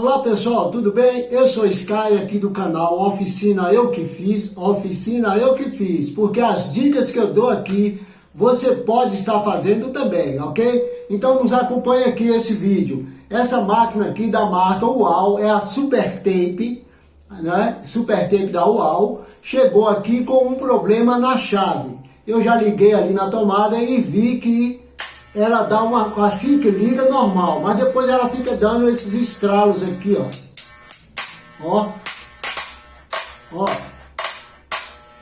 Olá pessoal, tudo bem? Eu sou Sky aqui do canal Oficina Eu Que Fiz, porque as dicas que eu dou aqui você pode estar fazendo também, ok? Então nos acompanhe aqui esse vídeo. Essa máquina aqui da marca UAU é a Super Tape, né? Super Tape da UAU, chegou aqui com um problema na chave. Eu já liguei ali na tomada e vi que ela dá assim que liga normal, mas depois ela fica dando esses estralos aqui, ó.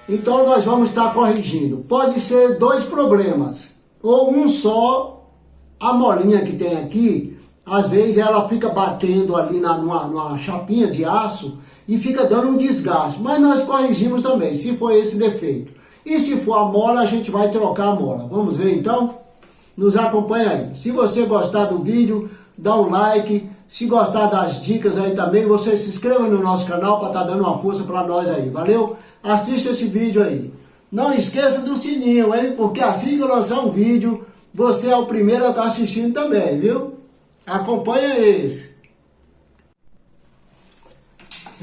Então nós vamos estar corrigindo. Pode ser dois problemas, ou um só, a molinha que tem aqui, às vezes ela fica batendo ali numa chapinha de aço e fica dando um desgaste, mas nós corrigimos também, se for esse defeito. E se for a mola, a gente vai trocar a mola. Vamos ver então? Nos acompanha aí. Se você gostar do vídeo, dá um like. Se gostar das dicas aí também, você se inscreva no nosso canal para estar dando uma força para nós aí. Valeu? Assista esse vídeo aí. Não esqueça do sininho, hein? Porque assim que eu lançar um vídeo, você é o primeiro a estar assistindo também, viu? Acompanha esse.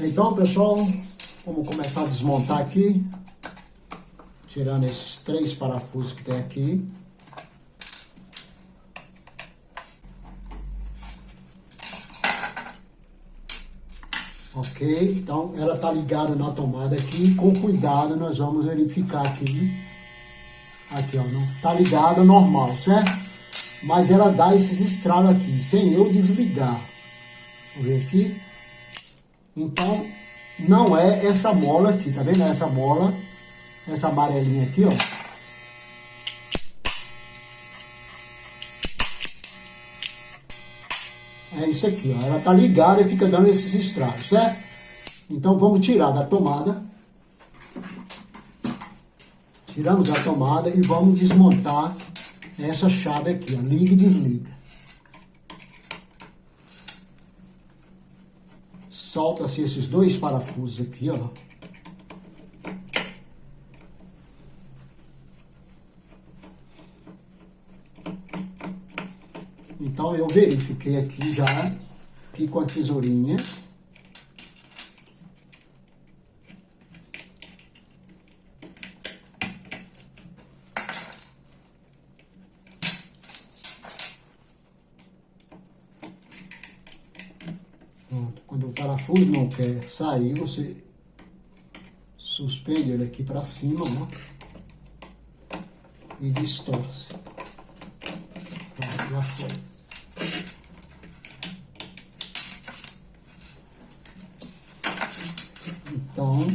Então, pessoal, vamos começar a desmontar aqui. Tirando esses 3 parafusos que tem aqui. Ok, então ela está ligada na tomada aqui, com cuidado nós vamos verificar aqui, ó, não está ligada normal, certo? Mas ela dá esses estralos aqui, sem eu desligar, vou ver aqui, então não é essa mola aqui, tá vendo? Essa mola, essa amarelinha aqui, ó. É isso aqui, ó. Ela tá ligada e fica dando esses estralos, certo? Então vamos tirar da tomada. Tiramos da tomada e vamos desmontar essa chave aqui, ó. Liga e desliga. Solta-se esses 2 parafusos aqui, ó. Então eu verifiquei aqui já, aqui com a tesourinha. Pronto. Quando o parafuso não quer sair, você suspende ele aqui para cima, ó, e distorce. Pronto, já foi. Então,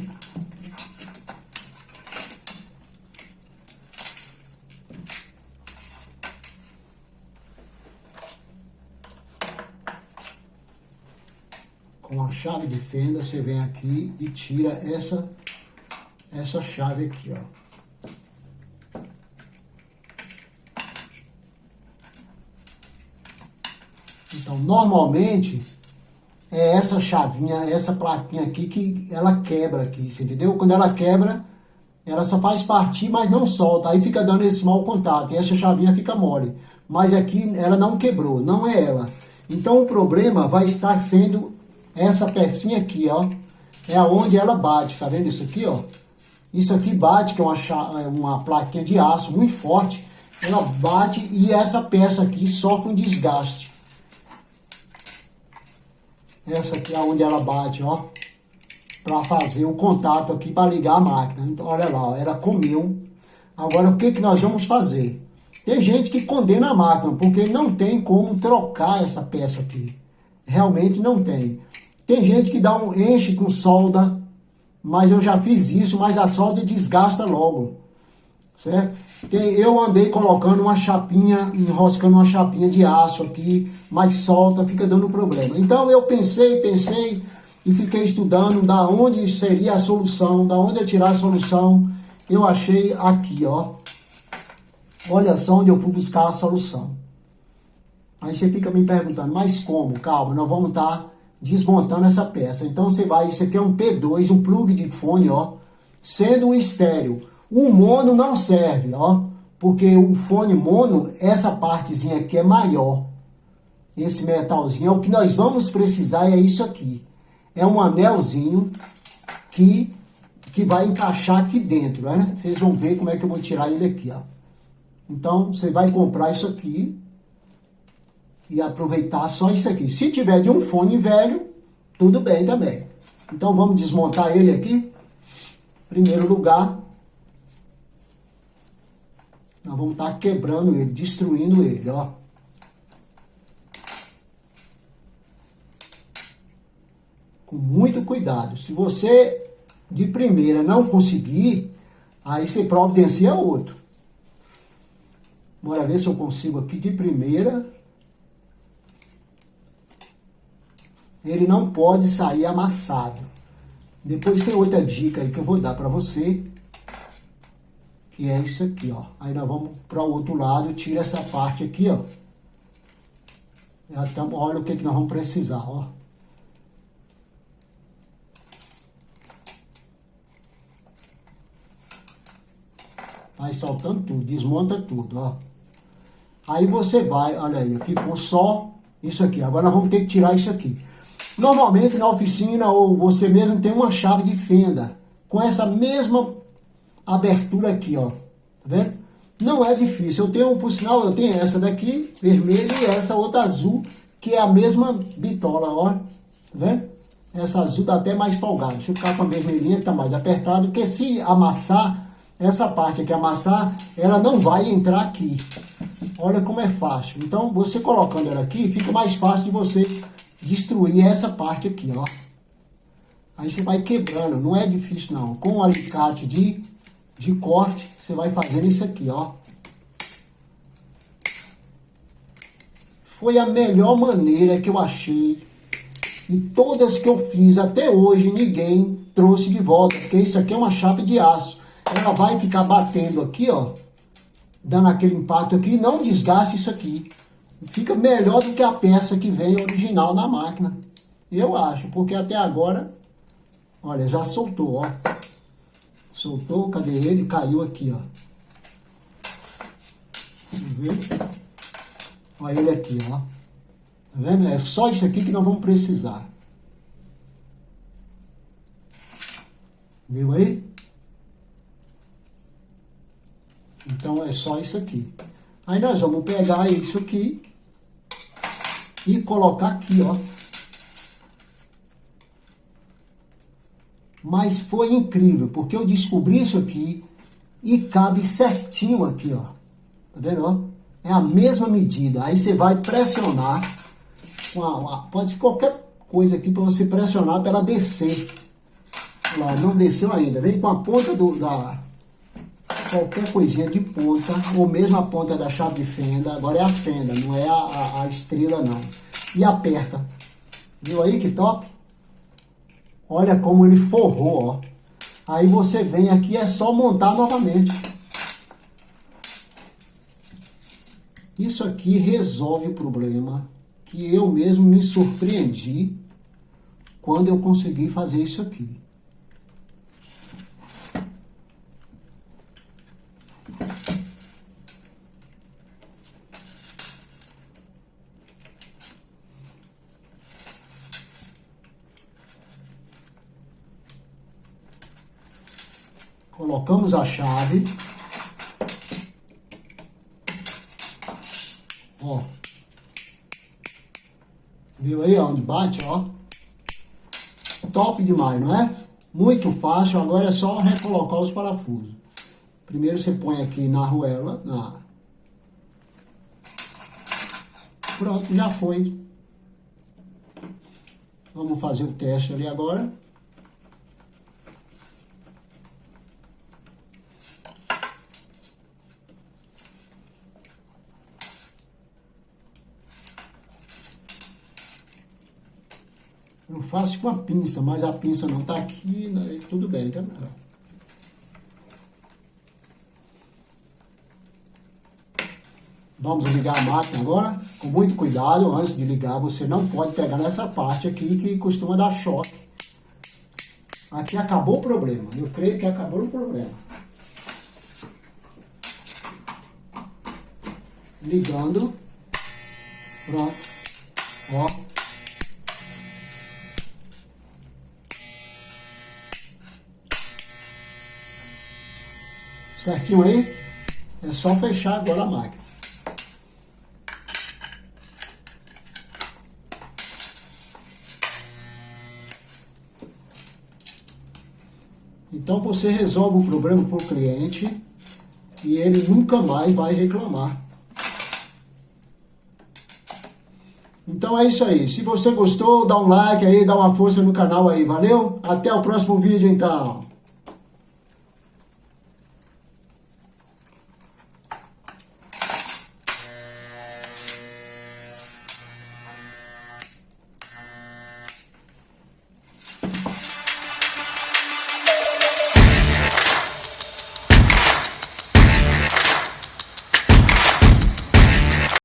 com a chave de fenda, você vem aqui e tira essa chave aqui, ó. Então, normalmente, é essa chavinha, essa plaquinha aqui que ela quebra aqui, você entendeu? Quando ela quebra, ela só faz partir, mas não solta. Aí fica dando esse mau contato e essa chavinha fica mole. Mas aqui ela não quebrou, não é ela. Então o problema vai estar sendo essa pecinha aqui, ó. É onde ela bate, tá vendo isso aqui, ó? Isso aqui bate, que é uma plaquinha de aço muito forte. Ela bate e essa peça aqui sofre um desgaste. Essa aqui é onde ela bate, ó, para fazer o contato aqui para ligar a máquina. Então, olha lá, ó, ela comeu. Agora, o que nós vamos fazer? Tem gente que condena a máquina, porque não tem como trocar essa peça aqui. Realmente não tem. Tem gente que enche com solda, mas eu já fiz isso, mas a solda desgasta logo, certo? Eu andei colocando uma chapinha, enroscando uma chapinha de aço aqui, mas solta, fica dando problema. Então eu pensei e fiquei estudando da onde seria a solução, da onde eu tirar a solução. Eu achei aqui, ó. Olha só onde eu fui buscar a solução. Aí você fica me perguntando, mas como? Calma, nós vamos estar desmontando essa peça. Então você vai, isso aqui é um P2, um plug de fone, ó, sendo um estéreo. O mono não serve, ó, porque o fone mono, essa partezinha aqui é maior. esse metalzinho. É o que nós vamos precisar, é isso aqui. É um anelzinho que vai encaixar aqui dentro, né? Vocês vão ver como é que eu vou tirar ele aqui, ó. Então, você vai comprar isso aqui e aproveitar só isso aqui. Se tiver de um fone velho, tudo bem também. Então, vamos desmontar ele aqui. Em primeiro lugar, nós vamos estar quebrando ele, destruindo ele, ó. Com muito cuidado. Se você, de primeira, não conseguir, aí você providencia outro. Bora ver se eu consigo aqui de primeira. Ele não pode sair amassado. Depois tem outra dica aí que eu vou dar para você. Que é isso aqui, ó. Aí nós vamos para o outro lado, tira essa parte aqui, ó. Olha o que nós vamos precisar, ó. Vai soltando tudo, desmonta tudo, ó. Aí você vai, olha aí, ficou só isso aqui. Agora nós vamos ter que tirar isso aqui. Normalmente na oficina ou você mesmo tem uma chave de fenda com essa mesma abertura aqui, ó. Tá vendo? Não é difícil. Eu tenho, por sinal, eu tenho essa daqui, vermelha, e essa outra azul, que é a mesma bitola, ó. Tá vendo? Essa azul dá até mais folgada. Deixa eu ficar com a vermelhinha que tá mais apertado, porque se amassar, essa parte aqui amassar, ela não vai entrar aqui. Olha como é fácil. Então, você colocando ela aqui, fica mais fácil de você destruir essa parte aqui, ó. Aí você vai quebrando, não é difícil não. Com o alicate de corte, você vai fazendo isso aqui, ó. Foi a melhor maneira que eu achei. E todas que eu fiz até hoje, ninguém trouxe de volta. Porque isso aqui é uma chapa de aço. Ela vai ficar batendo aqui, ó. Dando aquele impacto aqui. Não desgaste isso aqui. Fica melhor do que a peça que vem original na máquina. Eu acho. Porque até agora, olha, já soltou, ó. Soltou, cadê ele? Caiu aqui, ó. Vamos ver. Olha ele aqui, ó. Tá vendo? É só isso aqui que nós vamos precisar. Viu aí? Então é só isso aqui. Aí nós vamos pegar isso aqui e colocar aqui, ó. Mas foi incrível, porque eu descobri isso aqui e cabe certinho aqui, ó. Tá vendo, ó? É a mesma medida. Aí você vai pressionar, pode ser qualquer coisa aqui para você pressionar para ela descer. Olha lá, não desceu ainda. Vem com a ponta qualquer coisinha de ponta, ou mesmo a ponta da chave de fenda. Agora é a fenda, não é a estrela não. E aperta. Viu aí que top? Olha como ele forrou, ó. Aí você vem aqui, é só montar novamente. Isso aqui resolve o problema que eu mesmo me surpreendi quando eu consegui fazer isso aqui. Colocamos a chave. Ó. Viu aí onde bate, ó? Top demais, não é? Muito fácil, agora é só recolocar os parafusos. Primeiro você põe aqui na arruela. Pronto, já foi. Vamos fazer o teste ali agora. Eu faço com a pinça, mas a pinça não tá aqui, né? Tudo bem, tá? Vamos ligar a máquina agora, com muito cuidado. Antes de ligar, você não pode pegar nessa parte aqui que costuma dar choque. Aqui acabou o problema, eu creio que acabou o problema. Ligando, pronto. Ó. Certinho aí? É só fechar agora a máquina. Então você resolve o problema para o cliente e ele nunca mais vai reclamar. Então é isso aí. Se você gostou, dá um like aí, dá uma força no canal aí. Valeu? Até o próximo vídeo então.